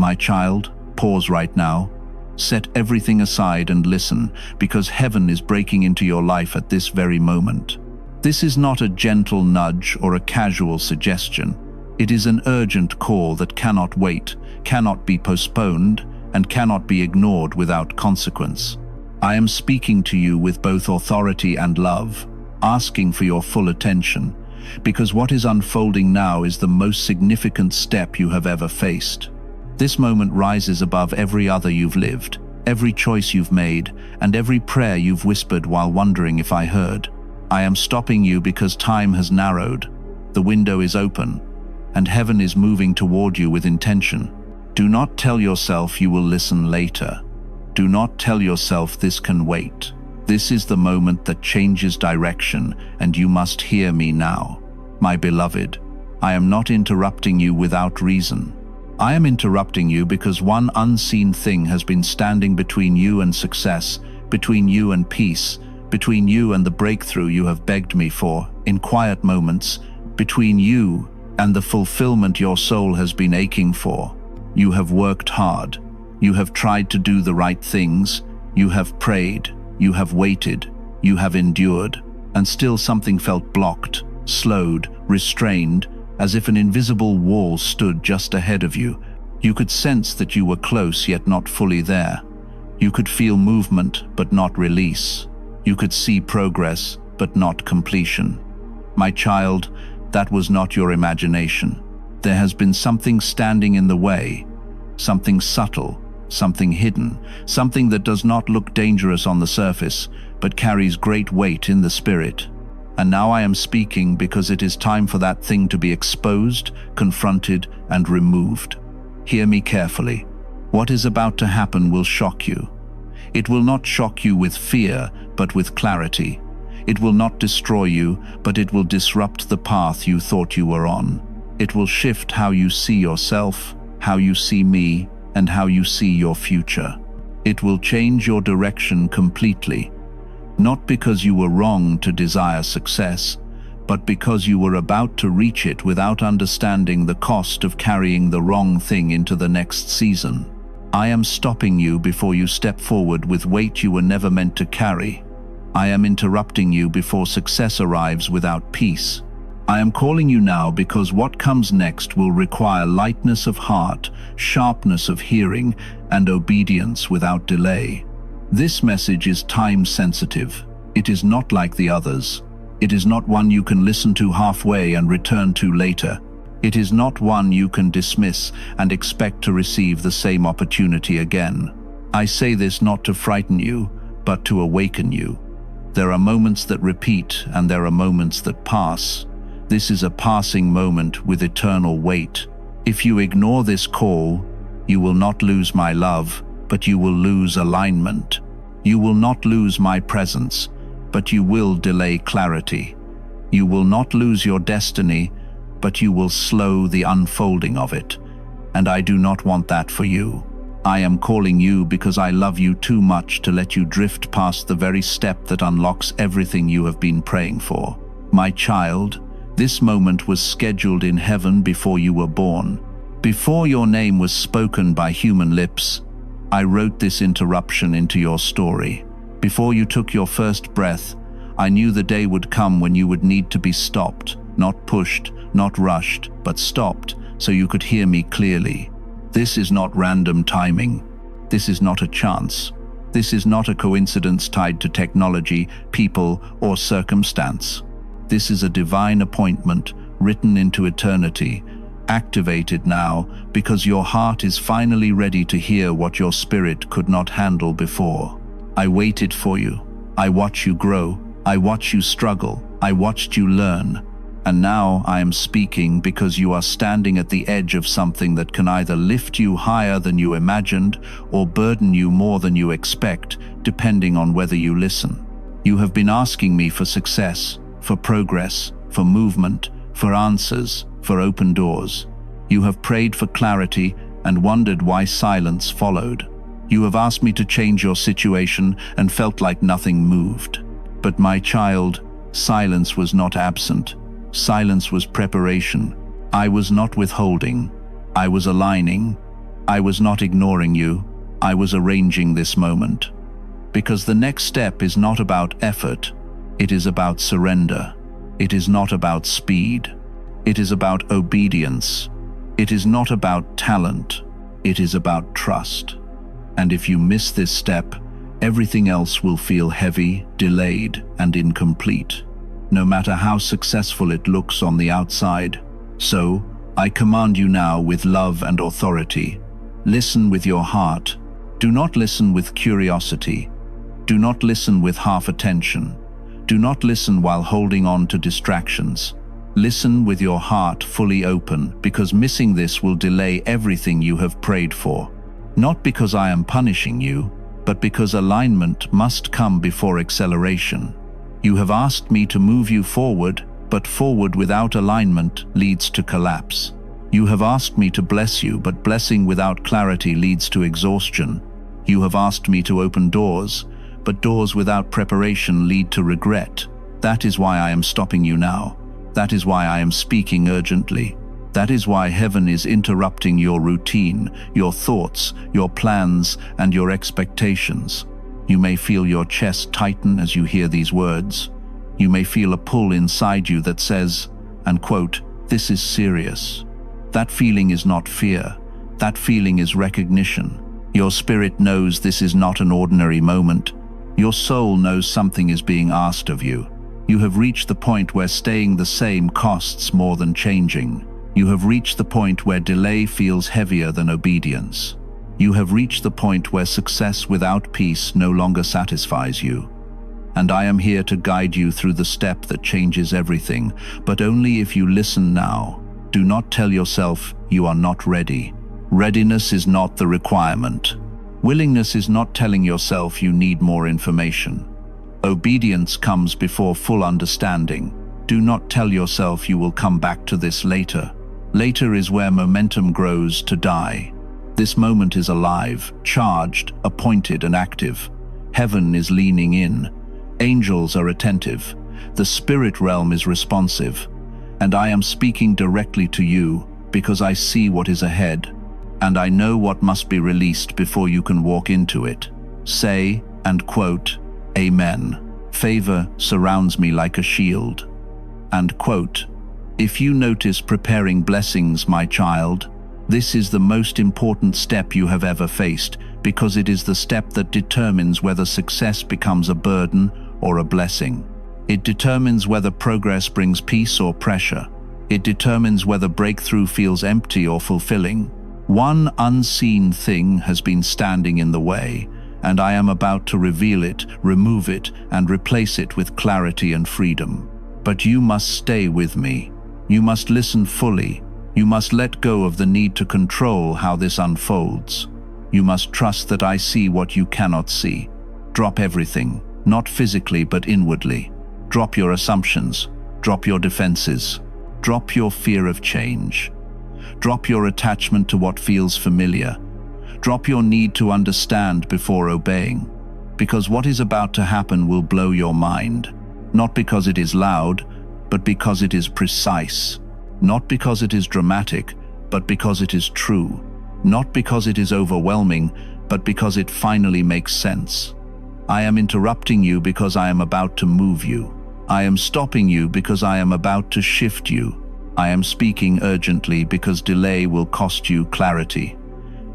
My child, pause right now. Set everything aside and listen, because heaven is breaking into your life at this very moment. This is not a gentle nudge or a casual suggestion. It is an urgent call that cannot wait, cannot be postponed, and cannot be ignored without consequence. I am speaking to you with both authority and love, asking for your full attention, because what is unfolding now is the most significant step you have ever faced. This moment rises above every other you've lived, every choice you've made, and every prayer you've whispered while wondering if I heard. I am stopping you because time has narrowed, the window is open, and heaven is moving toward you with intention. Do not tell yourself you will listen later. Do not tell yourself this can wait. This is the moment that changes direction, and you must hear me now. My beloved, I am not interrupting you without reason. I am interrupting you because one unseen thing has been standing between you and success, between you and peace, between you and the breakthrough you have begged me for in quiet moments, between you and the fulfillment your soul has been aching for. You have worked hard. You have tried to do the right things. You have prayed. You have waited. You have endured. And still something felt blocked, slowed, restrained, as if an invisible wall stood just ahead of you. You could sense that you were close yet not fully there. You could feel movement but not release. You could see progress but not completion. My child, that was not your imagination. There has been something standing in the way, something subtle, something hidden, something that does not look dangerous on the surface, but carries great weight in the spirit. And now I am speaking because it is time for that thing to be exposed, confronted, and removed. Hear me carefully. What is about to happen will shock you. It will not shock you with fear, but with clarity. It will not destroy you, but it will disrupt the path you thought you were on. It will shift how you see yourself, how you see me, and how you see your future. It will change your direction completely, not because you were wrong to desire success, but because you were about to reach it without understanding the cost of carrying the wrong thing into the next season. I am stopping you before you step forward with weight you were never meant to carry. I am interrupting you before success arrives without peace. I am calling you now because what comes next will require lightness of heart, sharpness of hearing, and obedience without delay. This message is time-sensitive. It is not like the others. It is not one you can listen to halfway and return to later. It is not one you can dismiss and expect to receive the same opportunity again. I say this not to frighten you, but to awaken you. There are moments that repeat, and there are moments that pass. This is a passing moment with eternal weight. If you ignore this call, you will not lose my love, but you will lose alignment. You will not lose my presence, but you will delay clarity. You will not lose your destiny, but you will slow the unfolding of it. And I do not want that for you. I am calling you because I love you too much to let you drift past the very step that unlocks everything you have been praying for. My child, this moment was scheduled in heaven before you were born. Before your name was spoken by human lips, I wrote this interruption into your story. Before you took your first breath, I knew the day would come when you would need to be stopped, not pushed, not rushed, but stopped, so you could hear me clearly. This is not random timing. This is not a chance. This is not a coincidence tied to technology, people, or circumstance. This is a divine appointment written into eternity, activated now because your heart is finally ready to hear what your spirit could not handle before. I waited for you. I watched you grow. I watched you struggle. I watched you learn. And now I am speaking because you are standing at the edge of something that can either lift you higher than you imagined or burden you more than you expect, depending on whether you listen. You have been asking me for success, for progress, for movement, for answers, for open doors. You have prayed for clarity and wondered why silence followed. You have asked me to change your situation and felt like nothing moved. But my child, silence was not absent. Silence was preparation. I was not withholding. I was aligning. I was not ignoring you, I was arranging this moment. Because the next step is not about effort, it is about surrender. It is not about speed. It is about obedience. It is not about talent. It is about trust. And if you miss this step, everything else will feel heavy, delayed, and incomplete, no matter how successful it looks on the outside. So, I command you now with love and authority. Listen with your heart. Do not listen with curiosity. Do not listen with half attention. Do not listen while holding on to distractions. Listen with your heart fully open, because missing this will delay everything you have prayed for. Not because I am punishing you, but because alignment must come before acceleration. You have asked me to move you forward, but forward without alignment leads to collapse. You have asked me to bless you, but blessing without clarity leads to exhaustion. You have asked me to open doors, but doors without preparation lead to regret. That is why I am stopping you now. That is why I am speaking urgently. That is why heaven is interrupting your routine, your thoughts, your plans, and your expectations. You may feel your chest tighten as you hear these words. You may feel a pull inside you that says, and quote, "This is serious." That feeling is not fear. That feeling is recognition. Your spirit knows this is not an ordinary moment. Your soul knows something is being asked of you. You have reached the point where staying the same costs more than changing. You have reached the point where delay feels heavier than obedience. You have reached the point where success without peace no longer satisfies you. And I am here to guide you through the step that changes everything, but only if you listen now. Do not tell yourself you are not ready. Readiness is not the requirement. Willingness is not telling yourself you need more information. Obedience comes before full understanding. Do not tell yourself you will come back to this later. Later is where momentum grows to die. This moment is alive, charged, appointed, and active. Heaven is leaning in. Angels are attentive. The spirit realm is responsive. And I am speaking directly to you because I see what is ahead. And I know what must be released before you can walk into it. Say, and quote, Amen. Favor surrounds me like a shield. And quote, if you notice preparing blessings, my child, this is the most important step you have ever faced, because it is the step that determines whether success becomes a burden or a blessing. It determines whether progress brings peace or pressure. It determines whether breakthrough feels empty or fulfilling. One unseen thing has been standing in the way, and I am about to reveal it, remove it, and replace it with clarity and freedom. But you must stay with me. You must listen fully. You must let go of the need to control how this unfolds. You must trust that I see what you cannot see. Drop everything, not physically but inwardly. Drop your assumptions. Drop your defenses. Drop your fear of change. Drop your attachment to what feels familiar. Drop your need to understand before obeying. Because what is about to happen will blow your mind. Not because it is loud, but because it is precise. Not because it is dramatic, but because it is true. Not because it is overwhelming, but because it finally makes sense. I am interrupting you because I am about to move you. I am stopping you because I am about to shift you. I am speaking urgently because delay will cost you clarity.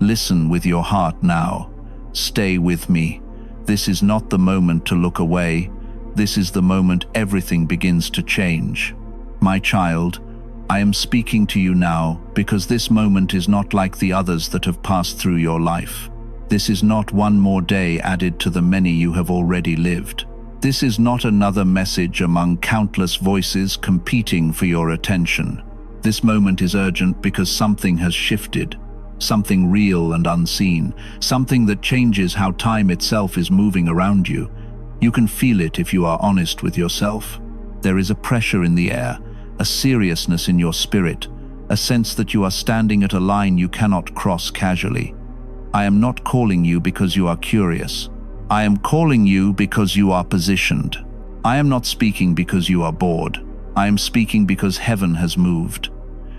Listen with your heart now. Stay with me. This is not the moment to look away. This is the moment everything begins to change. My child, I am speaking to you now because this moment is not like the others that have passed through your life. This is not one more day added to the many you have already lived. This is not another message among countless voices competing for your attention. This moment is urgent because something has shifted. Something real and unseen. Something that changes how time itself is moving around you. You can feel it if you are honest with yourself. There is a pressure in the air, a seriousness in your spirit, a sense that you are standing at a line you cannot cross casually. I am not calling you because you are curious. I am calling you because you are positioned. I am not speaking because you are bored. I am speaking because heaven has moved.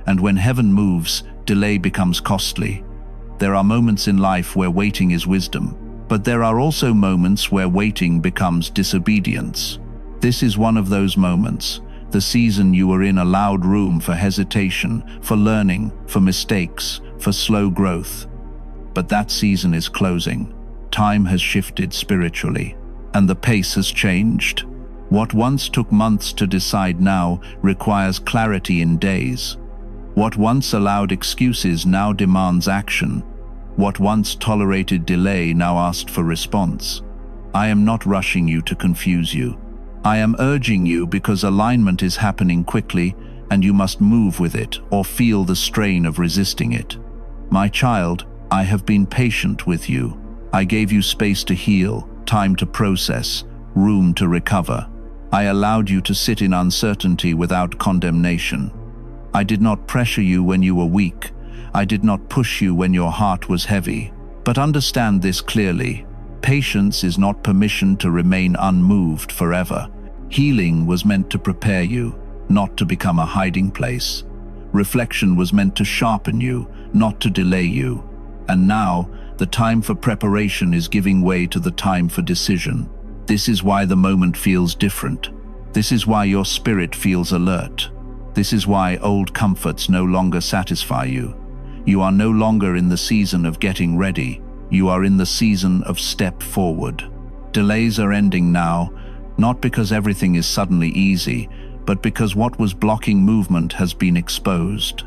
And when heaven moves, delay becomes costly. There are moments in life where waiting is wisdom, but there are also moments where waiting becomes disobedience. This is one of those moments. The season you are in allowed room for hesitation, for learning, for mistakes, for slow growth. But that season is closing. Time has shifted spiritually, and the pace has changed. What once took months to decide now requires clarity in days. What once allowed excuses now demands action. What once tolerated delay now asked for response. I am not rushing you to confuse you. I am urging you because alignment is happening quickly, and you must move with it or feel the strain of resisting it. My child, I have been patient with you. I gave you space to heal, time to process, room to recover. I allowed you to sit in uncertainty without condemnation. I did not pressure you when you were weak. I did not push you when your heart was heavy. But understand this clearly. Patience is not permission to remain unmoved forever. Healing was meant to prepare you, not to become a hiding place. Reflection was meant to sharpen you, not to delay you. And now, the time for preparation is giving way to the time for decision. This is why the moment feels different. This is why your spirit feels alert. This is why old comforts no longer satisfy you. You are no longer in the season of getting ready. You are in the season of step forward. Delays are ending now, not because everything is suddenly easy, but because what was blocking movement has been exposed.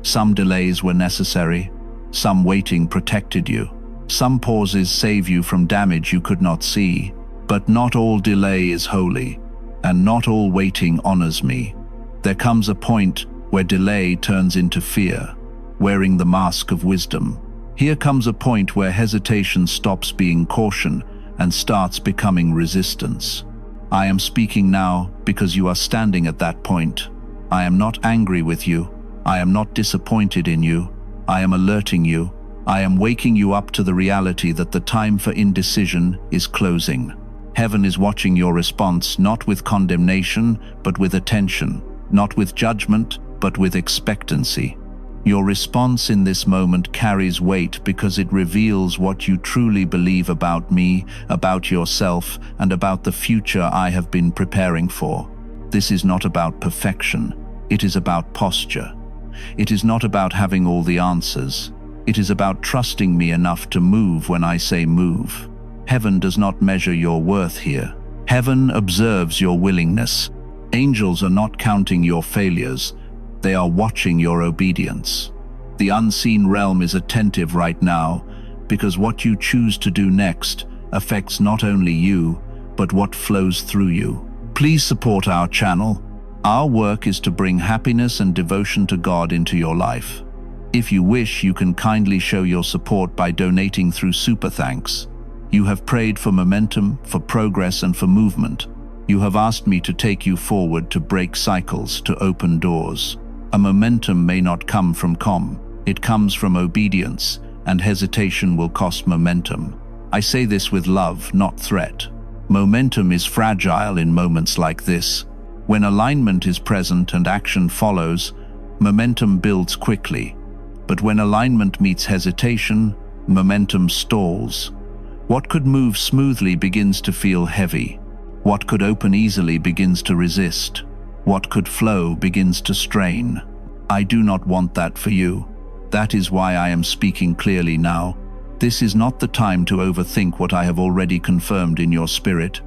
Some delays were necessary. Some waiting protected you. Some pauses save you from damage you could not see. But not all delay is holy, and not all waiting honors me. There comes a point where delay turns into fear, wearing the mask of wisdom. Here comes a point where hesitation stops being caution and starts becoming resistance. I am speaking now because you are standing at that point. I am not angry with you. I am not disappointed in you. I am alerting you. I am waking you up to the reality that the time for indecision is closing. Heaven is watching your response, not with condemnation, but with attention, not with judgment, but with expectancy. Your response in this moment carries weight because it reveals what you truly believe about me, about yourself, and about the future I have been preparing for. This is not about perfection. It is about posture. It is not about having all the answers. It is about trusting me enough to move when I say move. Heaven does not measure your worth here. Heaven observes your willingness. Angels are not counting your failures. They are watching your obedience. The unseen realm is attentive right now because what you choose to do next affects not only you, but what flows through you. Please support our channel. Our work is to bring happiness and devotion to God into your life. If you wish, you can kindly show your support by donating through Super Thanks. You have prayed for momentum, for progress, and for movement. You have asked me to take you forward, to break cycles, to open doors. A momentum may not come from calm. It comes from obedience, and hesitation will cost momentum. I say this with love, not threat. Momentum is fragile in moments like this. When alignment is present and action follows, momentum builds quickly. But when alignment meets hesitation, momentum stalls. What could move smoothly begins to feel heavy. What could open easily begins to resist. What could flow begins to strain. I do not want that for you. That is why I am speaking clearly now. This is not the time to overthink what I have already confirmed in your spirit.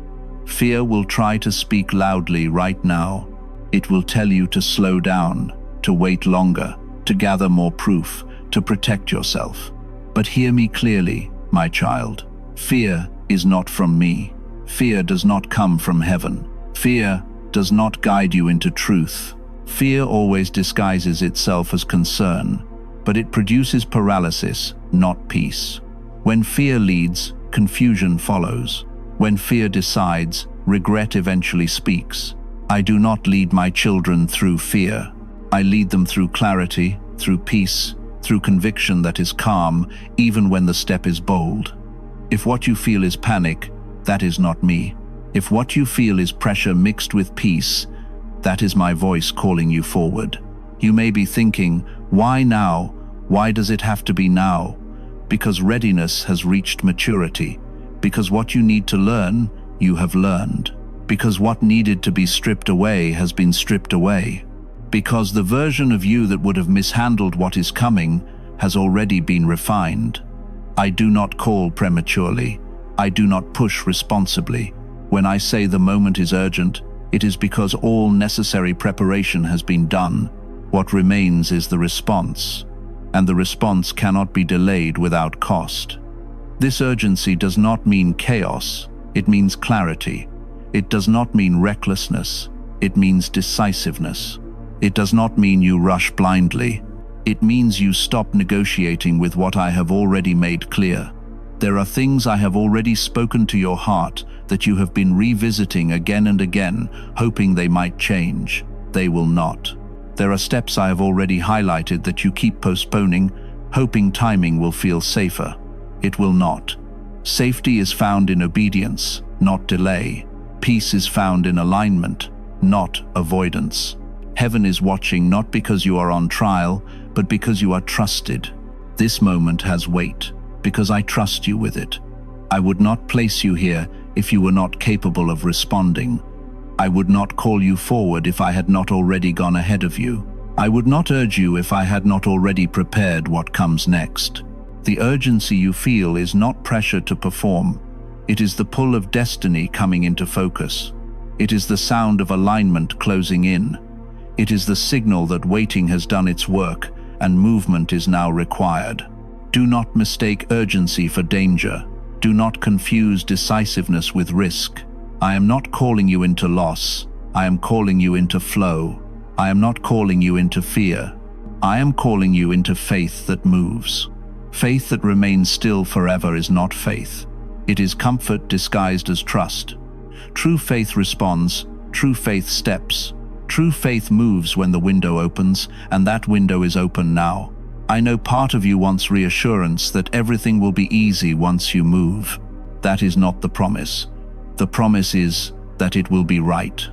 Fear will try to speak loudly right now. It will tell you to slow down, to wait longer, to gather more proof, to protect yourself. But hear me clearly, my child. Fear is not from me. Fear does not come from heaven. Fear does not guide you into truth. Fear always disguises itself as concern, but it produces paralysis, not peace. When fear leads, confusion follows. When fear decides, regret eventually speaks. I do not lead my children through fear. I lead them through clarity, through peace, through conviction that is calm, even when the step is bold. If what you feel is panic, that is not me. If what you feel is pressure mixed with peace, that is my voice calling you forward. You may be thinking, why now? Why does it have to be now? because readiness has reached maturity, because what you need to learn, you have learned, because what needed to be stripped away has been stripped away, because the version of you that would have mishandled what is coming has already been refined. I do not call prematurely. I do not push responsibly. When I say the moment is urgent, it is because all necessary preparation has been done. What remains is the response, and the response cannot be delayed without cost. This urgency does not mean chaos, it means clarity. It does not mean recklessness, it means decisiveness. It does not mean you rush blindly. It means you stop negotiating with what I have already made clear. There are things I have already spoken to your heart that you have been revisiting again and again, hoping they might change. They will not. There are steps I have already highlighted that you keep postponing, hoping timing will feel safer. It will not. Safety is found in obedience, not delay. Peace is found in alignment, not avoidance. Heaven is watching not because you are on trial, but because you are trusted. This moment has weight, because I trust you with it. I would not place you here if you were not capable of responding. I would not call you forward if I had not already gone ahead of you. I would not urge you if I had not already prepared what comes next. The urgency you feel is not pressure to perform. It is the pull of destiny coming into focus. It is the sound of alignment closing in. It is the signal that waiting has done its work and movement is now required. Do not mistake urgency for danger. Do not confuse decisiveness with risk. I am not calling you into loss. I am calling you into flow. I am not calling you into fear. I am calling you into faith that moves. Faith that remains still forever is not faith. It is comfort disguised as trust. True faith responds. True faith steps. True faith moves when the window opens, and that window is open now. I know part of you wants reassurance that everything will be easy once you move. That is not the promise. The promise is that it will be right.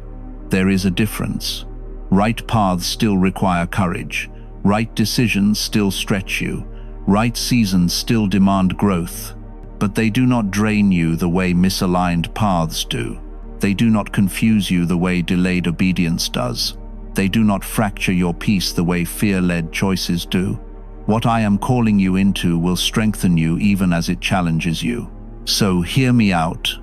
There is a difference. Right paths still require courage. Right decisions still stretch you. Right seasons still demand growth. But they do not drain you the way misaligned paths do. They do not confuse you the way delayed obedience does. They do not fracture your peace the way fear-led choices do. What I am calling you into will strengthen you even as it challenges you. So hear me out,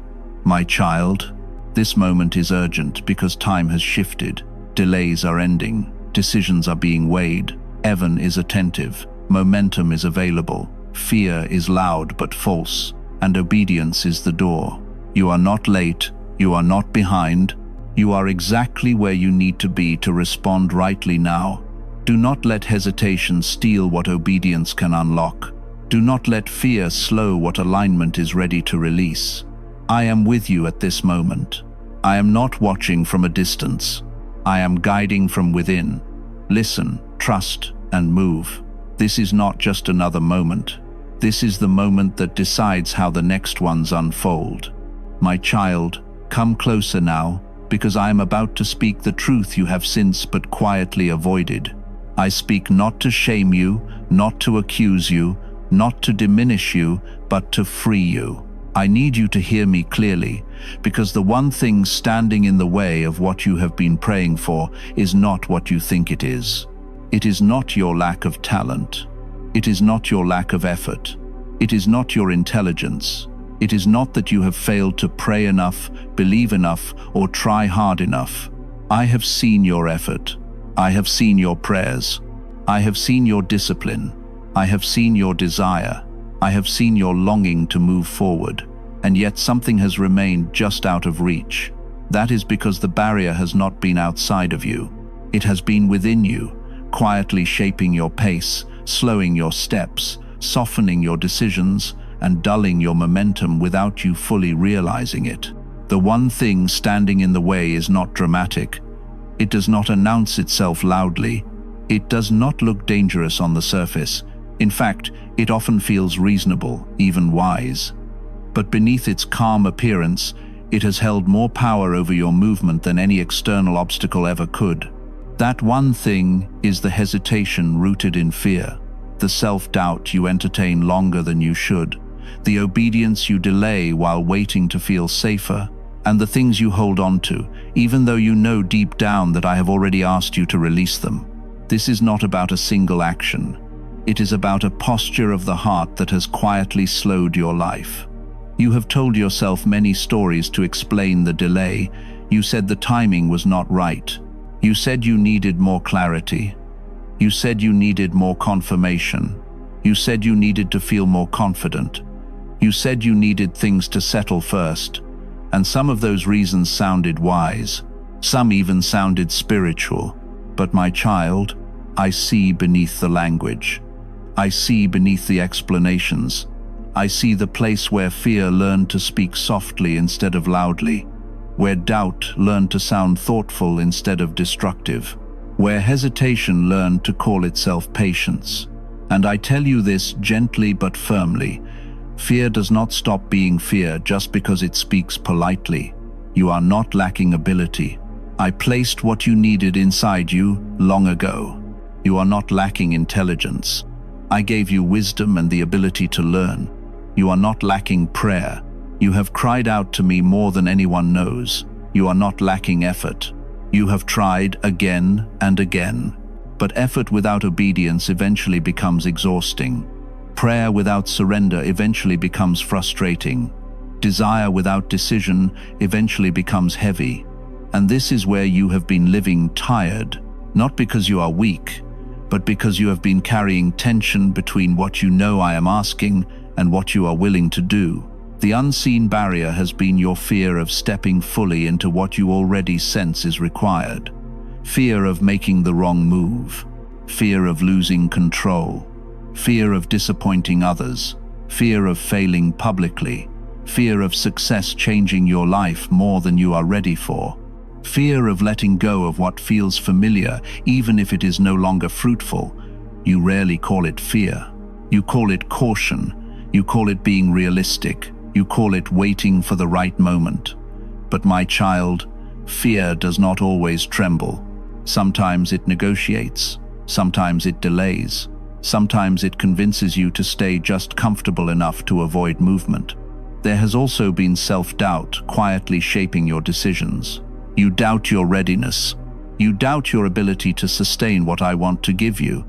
my child. This moment is urgent because time has shifted. Delays are ending. Decisions are being weighed. Heaven is attentive. Momentum is available. Fear is loud but false. And obedience is the door. You are not late. You are not behind. You are exactly where you need to be to respond rightly now. Do not let hesitation steal what obedience can unlock. Do not let fear slow what alignment is ready to release. I am with you at this moment. I am not watching from a distance. I am guiding from within. Listen, trust, and move. This is not just another moment. This is the moment that decides how the next ones unfold. My child, come closer now, because I am about to speak the truth you have since but quietly avoided. I speak not to shame you, not to accuse you, not to diminish you, but to free you. I need you to hear me clearly, because the one thing standing in the way of what you have been praying for is not what you think it is. It is not your lack of talent. It is not your lack of effort. It is not your intelligence. It is not that you have failed to pray enough, believe enough, or try hard enough. I have seen your effort. I have seen your prayers. I have seen your discipline. I have seen your desire. I have seen your longing to move forward, and yet something has remained just out of reach. That is because the barrier has not been outside of you. It has been within you, quietly shaping your pace, slowing your steps, softening your decisions, and dulling your momentum without you fully realizing it. The one thing standing in the way is not dramatic. It does not announce itself loudly. It does not look dangerous on the surface. In fact, it often feels reasonable, even wise. But beneath its calm appearance, it has held more power over your movement than any external obstacle ever could. That one thing is the hesitation rooted in fear. the self-doubt you entertain longer than you should, the obedience you delay while waiting to feel safer, and the things you hold on to, even though you know deep down that I have already asked you to release them. This is not about a single action. It is about a posture of the heart that has quietly slowed your life. You have told yourself many stories to explain the delay. You said the timing was not right. You said you needed more clarity. You said you needed more confirmation. You said you needed to feel more confident. You said you needed things to settle first. And some of those reasons sounded wise. Some even sounded spiritual. But my child, I see beneath the language. I see beneath the explanations. I see the place where fear learned to speak softly instead of loudly, where doubt learned to sound thoughtful instead of destructive, where hesitation learned to call itself patience. And I tell you this gently but firmly, fear does not stop being fear just because it speaks politely. You are not lacking ability. I placed what you needed inside you long ago. You are not lacking intelligence. I gave you wisdom and the ability to learn. You are not lacking prayer. You have cried out to me more than anyone knows. You are not lacking effort. You have tried again and again. But effort without obedience eventually becomes exhausting. Prayer without surrender eventually becomes frustrating. Desire without decision eventually becomes heavy. And this is where you have been living tired, not because you are weak, but because you have been carrying tension between what you know I am asking and what you are willing to do. The unseen barrier has been your fear of stepping fully into what you already sense is required. Fear of making the wrong move. Fear of losing control. Fear of disappointing others. Fear of failing publicly. Fear of success changing your life more than you are ready for. Fear of letting go of what feels familiar, even if it is no longer fruitful. You rarely call it fear. You call it caution. You call it being realistic. You call it waiting for the right moment. But my child, fear does not always tremble. Sometimes it negotiates. Sometimes it delays. Sometimes it convinces you to stay just comfortable enough to avoid movement. There has also been self-doubt quietly shaping your decisions. You doubt your readiness. You doubt your ability to sustain what I want to give you.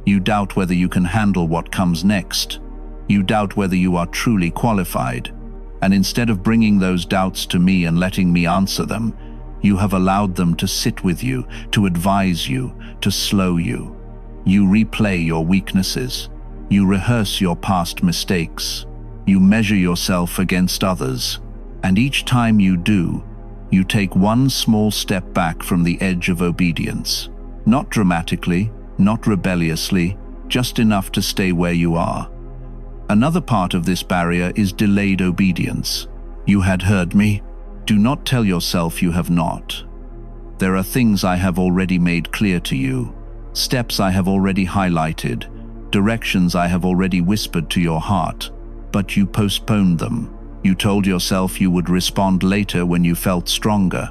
You doubt whether you can handle what comes next. You doubt whether you are truly qualified. And instead of bringing those doubts to me and letting me answer them, you have allowed them to sit with you, to advise you, to slow you. You replay your weaknesses. You rehearse your past mistakes. You measure yourself against others. And each time you do, you take one small step back from the edge of obedience. Not dramatically, not rebelliously, just enough to stay where you are. Another part of this barrier is delayed obedience. You had heard me. Do not tell yourself you have not. There are things I have already made clear to you, steps I have already highlighted, directions I have already whispered to your heart, but you postponed them. You told yourself you would respond later when you felt stronger,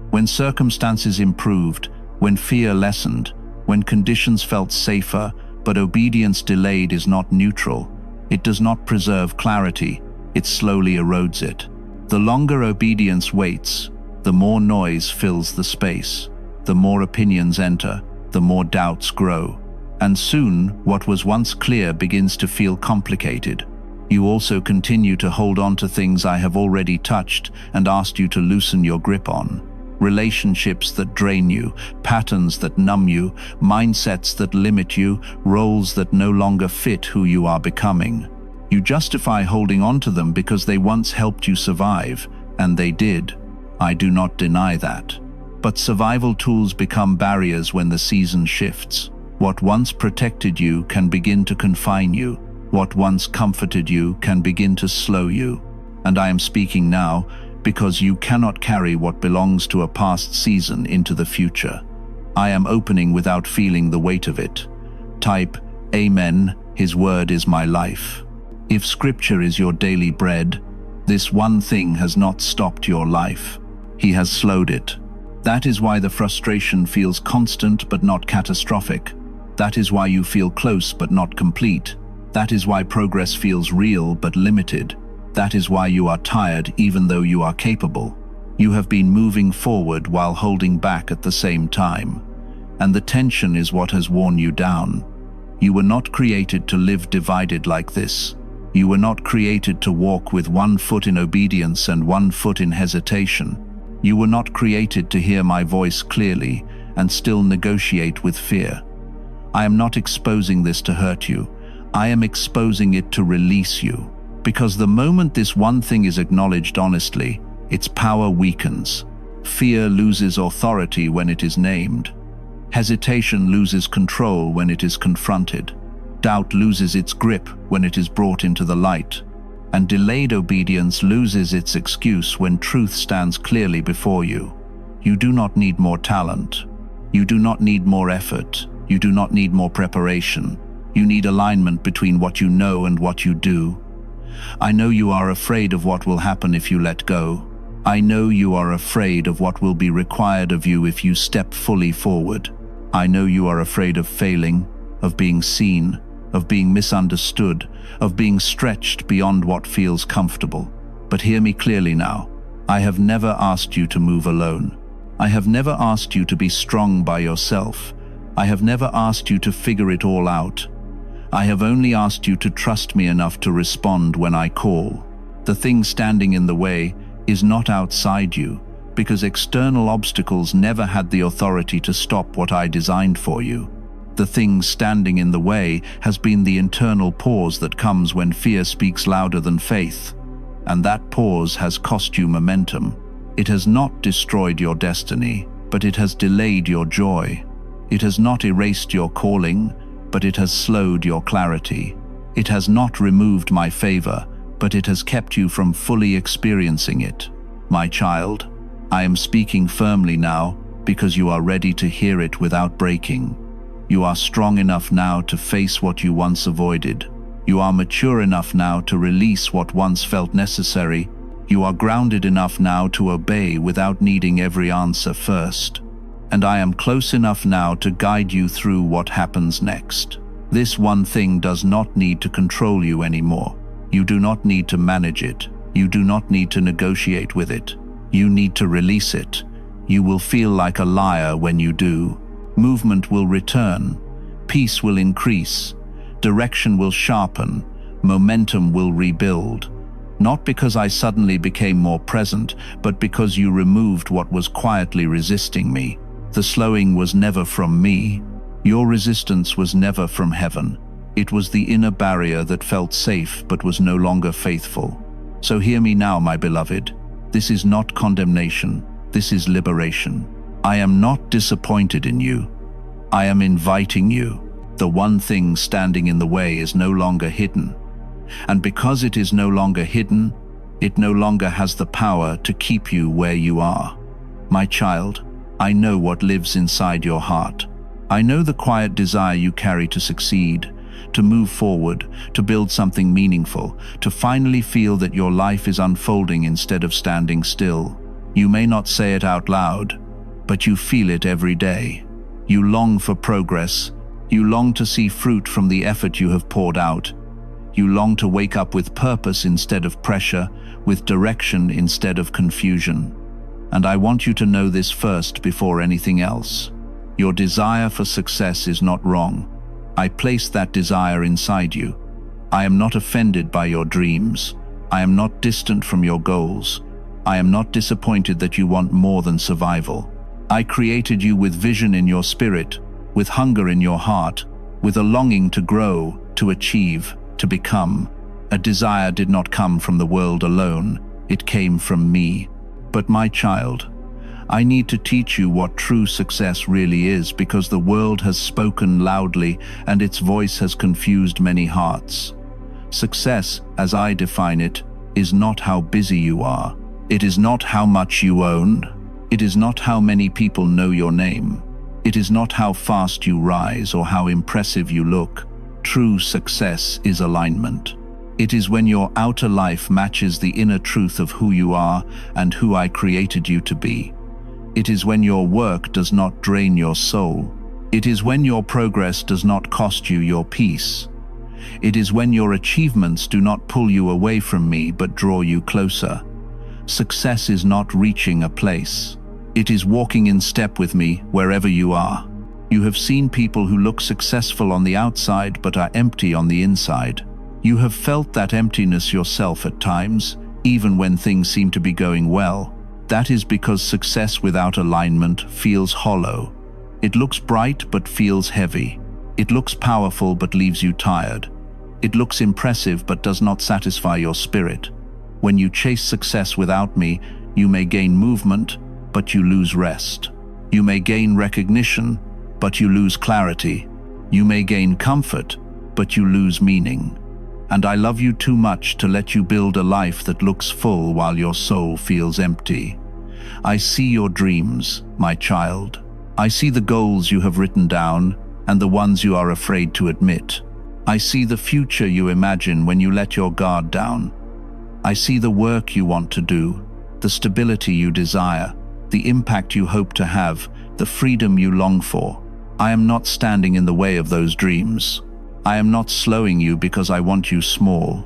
when circumstances improved, when fear lessened, when conditions felt safer, but obedience delayed is not neutral. It does not preserve clarity, it slowly erodes it. The longer obedience waits, the more noise fills the space, the more opinions enter, the more doubts grow. And soon, what was once clear begins to feel complicated. You also continue to hold on to things I have already touched and asked you to loosen your grip on. Relationships that drain you, patterns that numb you, mindsets that limit you, roles that no longer fit who you are becoming. You justify holding on to them because they once helped you survive, and they did. I do not deny that. But survival tools become barriers when the season shifts. What once protected you can begin to confine you. What once comforted you can begin to slow you. And I am speaking now because you cannot carry what belongs to a past season into the future. I am opening without feeling the weight of it. Type, Amen, His word is my life. If Scripture is your daily bread, this one thing has not stopped your life. He has slowed it. That is why the frustration feels constant but not catastrophic. That is why you feel close but not complete. That is why progress feels real but limited. That is why you are tired even though you are capable. You have been moving forward while holding back at the same time. And the tension is what has worn you down. You were not created to live divided like this. You were not created to walk with one foot in obedience and one foot in hesitation. You were not created to hear my voice clearly and still negotiate with fear. I am not exposing this to hurt you. I am exposing it to release you. Because the moment this one thing is acknowledged honestly, its power weakens. Fear loses authority when it is named. Hesitation loses control when it is confronted. Doubt loses its grip when it is brought into the light. And delayed obedience loses its excuse when truth stands clearly before you. You do not need more talent. You do not need more effort. You do not need more preparation. You need alignment between what you know and what you do. I know you are afraid of what will happen if you let go. I know you are afraid of what will be required of you if you step fully forward. I know you are afraid of failing, of being seen, of being misunderstood, of being stretched beyond what feels comfortable. But hear me clearly now. I have never asked you to move alone. I have never asked you to be strong by yourself. I have never asked you to figure it all out. I have only asked you to trust me enough to respond when I call. The thing standing in the way is not outside you, because external obstacles never had the authority to stop what I designed for you. The thing standing in the way has been the internal pause that comes when fear speaks louder than faith. And that pause has cost you momentum. It has not destroyed your destiny, but it has delayed your joy. It has not erased your calling, but it has slowed your clarity. It has not removed my favor, but it has kept you from fully experiencing it. My child, I am speaking firmly now because you are ready to hear it without breaking. You are strong enough now to face what you once avoided. You are mature enough now to release what once felt necessary. You are grounded enough now to obey without needing every answer first. And I am close enough now to guide you through what happens next. This one thing does not need to control you anymore. You do not need to manage it. You do not need to negotiate with it. You need to release it. You will feel like a liar when you do. Movement will return. Peace will increase. Direction will sharpen. Momentum will rebuild. Not because I suddenly became more present, but because you removed what was quietly resisting me. The slowing was never from me. Your resistance was never from heaven. It was the inner barrier that felt safe but was no longer faithful. So hear me now, my beloved. This is not condemnation. This is liberation. I am not disappointed in you. I am inviting you. The one thing standing in the way is no longer hidden. And because it is no longer hidden, it no longer has the power to keep you where you are. My child, I know what lives inside your heart. I know the quiet desire you carry to succeed, to move forward, to build something meaningful, to finally feel that your life is unfolding instead of standing still. You may not say it out loud, but you feel it every day. You long for progress. You long to see fruit from the effort you have poured out. You long to wake up with purpose instead of pressure, with direction instead of confusion. And I want you to know this first before anything else. Your desire for success is not wrong. I placed that desire inside you. I am not offended by your dreams. I am not distant from your goals. I am not disappointed that you want more than survival. I created you with vision in your spirit, with hunger in your heart, with a longing to grow, to achieve, to become. A desire did not come from the world alone. It came from me. But my child, I need to teach you what true success really is, because the world has spoken loudly and its voice has confused many hearts. Success, as I define it, is not how busy you are. It is not how much you own. It is not how many people know your name. It is not how fast you rise or how impressive you look. True success is alignment. It is when your outer life matches the inner truth of who you are and who I created you to be. It is when your work does not drain your soul. It is when your progress does not cost you your peace. It is when your achievements do not pull you away from me but draw you closer. Success is not reaching a place. It is walking in step with me wherever you are. You have seen people who look successful on the outside but are empty on the inside. You have felt that emptiness yourself at times, even when things seem to be going well. That is because success without alignment feels hollow. It looks bright but feels heavy. It looks powerful but leaves you tired. It looks impressive but does not satisfy your spirit. When you chase success without me, you may gain movement, but you lose rest. You may gain recognition, but you lose clarity. You may gain comfort, but you lose meaning. And I love you too much to let you build a life that looks full while your soul feels empty. I see your dreams, my child. I see the goals you have written down and the ones you are afraid to admit. I see the future you imagine when you let your guard down. I see the work you want to do, the stability you desire, the impact you hope to have, the freedom you long for. I am not standing in the way of those dreams. I am not slowing you because I want you small.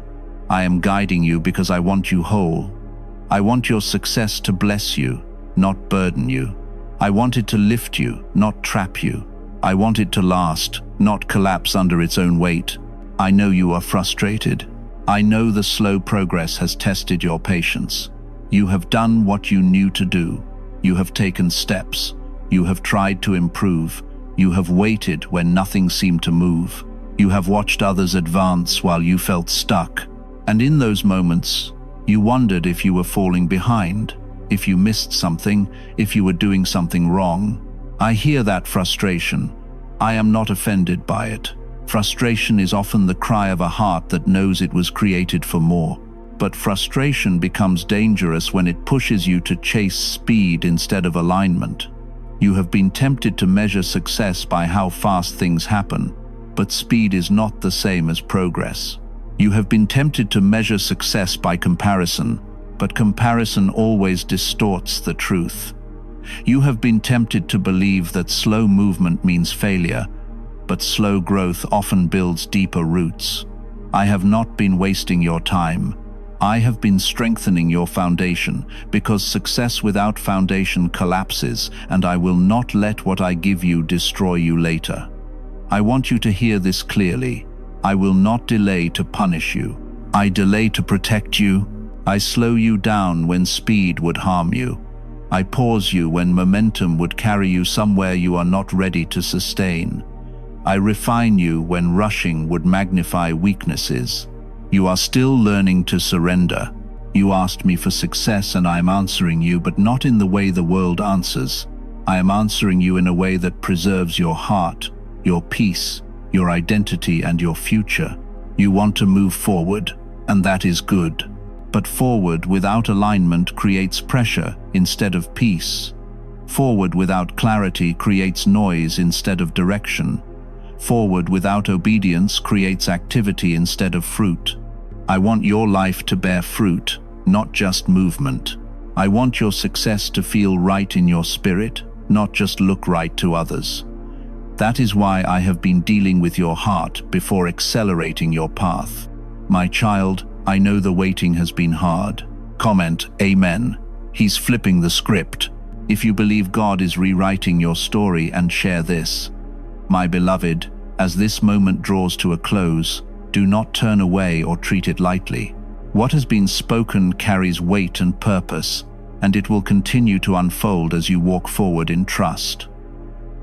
I am guiding you because I want you whole. I want your success to bless you, not burden you. I want it to lift you, not trap you. I want it to last, not collapse under its own weight. I know you are frustrated. I know the slow progress has tested your patience. You have done what you knew to do. You have taken steps. You have tried to improve. You have waited when nothing seemed to move. You have watched others advance while you felt stuck. And in those moments, you wondered if you were falling behind, if you missed something, if you were doing something wrong. I hear that frustration. I am not offended by it. Frustration is often the cry of a heart that knows it was created for more. But frustration becomes dangerous when it pushes you to chase speed instead of alignment. You have been tempted to measure success by how fast things happen, but speed is not the same as progress. You have been tempted to measure success by comparison, but comparison always distorts the truth. You have been tempted to believe that slow movement means failure, but slow growth often builds deeper roots. I have not been wasting your time. I have been strengthening your foundation, because success without foundation collapses, and I will not let what I give you destroy you later. I want you to hear this clearly. I will not delay to punish you. I delay to protect you. I slow you down when speed would harm you. I pause you when momentum would carry you somewhere you are not ready to sustain. I refine you when rushing would magnify weaknesses. You are still learning to surrender. You asked me for success and I am answering you, but not in the way the world answers. I am answering you in a way that preserves your heart, your peace, your identity, and your future. You want to move forward, and that is good. But forward without alignment creates pressure instead of peace. Forward without clarity creates noise instead of direction. Forward without obedience creates activity instead of fruit. I want your life to bear fruit, not just movement. I want your success to feel right in your spirit, not just look right to others. That is why I have been dealing with your heart before accelerating your path. My child, I know the waiting has been hard. Comment, Amen. He's flipping the script. If you believe God is rewriting your story, and share this. My beloved, as this moment draws to a close, do not turn away or treat it lightly. What has been spoken carries weight and purpose, and it will continue to unfold as you walk forward in trust.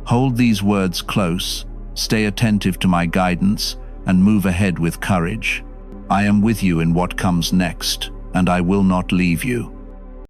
Hold these words close, stay attentive to my guidance, and move ahead with courage. I am with you in what comes next, and I will not leave you.